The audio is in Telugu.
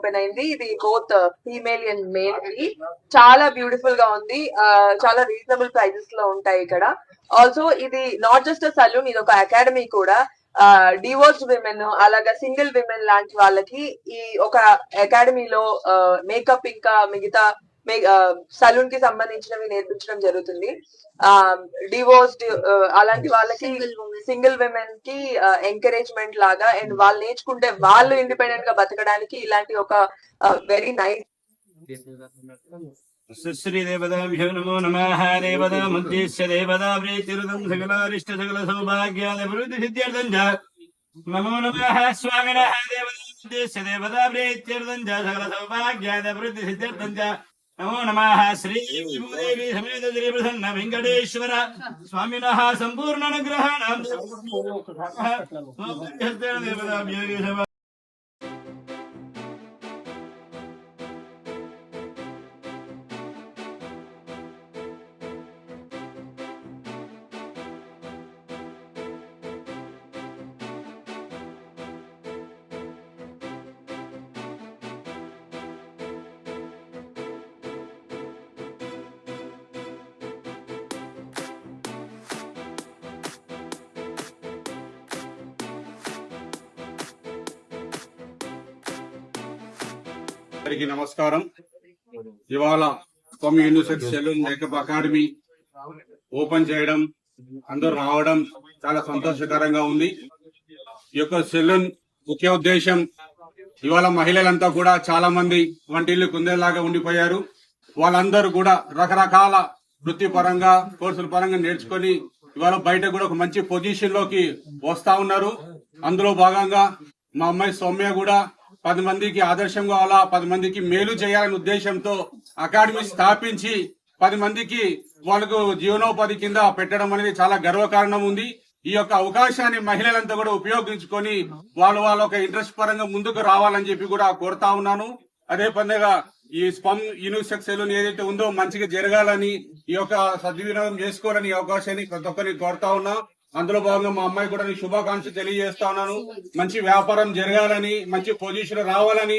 ఓపెన్ అయింది. ఇది బోత్ ఫీమేల్ అండ్ మేల్ కి చాలా బ్యూటిఫుల్ గా ఉంది. చాలా రీజనబుల్ ప్రైజెస్ లో ఉంటాయి ఇక్కడ. ఆల్సో ఇది నాట్ జస్ట్ సలూన్, ఇది ఒక అకాడమీ కూడా. డివోర్స్డ్ విమెన్, అలాగా సింగిల్ విమెన్ లాంటి వాళ్ళకి ఈ ఒక అకాడమీలో మేకప్ ఇంకా మిగతా సలూన్ కి సంబంధించినవి నేర్పించడం జరుగుతుంది. డివోర్స్డ్ అలాంటి వాళ్ళకి, సింగిల్ విమెన్ కి ఎంకరేజ్మెంట్ లాగా, అండ్ వాళ్ళు నేర్చుకుంటే వాళ్ళు ఇండిపెండెంట్ గా బతకడానికి ఇలాంటి ఒక వెరీ నైస్. శ్రీ దేవతాభ్యో నమో నమః. దేవతాముద్దేశ్య దేవతా ప్రీతిరుదం సకలారిష్ట సకల సౌభాగ్యాదభివృద్ధి సిద్ధ్యర్థం చ నమో నమః. స్వామినః దేవతాముద్దేశ్య దేవతా ప్రీత్యర్థం చ సకల సౌభాగ్యాదభివృద్ధి సిద్ధ్యర్థం చ నమో నమః. శ్రీ భూదేవి సమేత శ్రీ ప్రసన్న వెంకటేశ్వర స్వామినః సంపూర్ణ అనుగ్రహాణం దేవతాభ్యో. అందరికీ నమస్కారం. ఇవాళ Swamy unisex salon makeup academy open చేయడం, అందరూ రావడం చాలా సంతోషకరంగా ఉంది. ఈ యొక్క సెలూన్ ముఖ్య ఉద్దేశం, ఇవాళ మహిళలంతా కూడా చాలా మంది వంటిల్లు కుందేలాగా ఉండిపోయారు. వాళ్ళందరూ కూడా రకరకాల వృత్తిపరంగా కోర్సుల పరంగా నేర్చుకొని ఇవాళ బయట కూడా ఒక మంచి పొజిషన్ లోకి వస్తా ఉన్నారు. అందులో భాగంగా మా అమ్మాయి సౌమ్య కూడా 10 మందికి ఆదర్శం కావాలా, 10 మందికి మేలు చేయాలనే ఉద్దేశంతో అకాడమీ స్థాపించి 10 మందికి వాళ్ళకు జీవనోపాధి కింద పెట్టడం అనేది చాలా గర్వకారణం ఉంది. ఈ యొక్క అవకాశాన్ని మహిళలంతా కూడా ఉపయోగించుకొని వాళ్ళ ఒక ఇంట్రెస్ట్ పరంగా ముందుకు రావాలని చెప్పి కూడా కోరుతా ఉన్నాను. అదే పనిగా ఈ స్పమ్ యూనిసెక్స్ సెలూన్ ఏదైతే ఉందో మంచిగా జరగాలని, ఈ యొక్క సద్వినియోగం చేసుకోవాలని ఈ అవకాశాన్ని ప్రతి ఒక్కరిని కోరుతా ఉన్నా. అందులో భాగంగా మా అమ్మాయి కూడా శుభాకాంక్షలు తెలియజేస్తా ఉన్నాను. మంచి వ్యాపారం జరగాలని, మంచి పొజిషన్ రావాలని,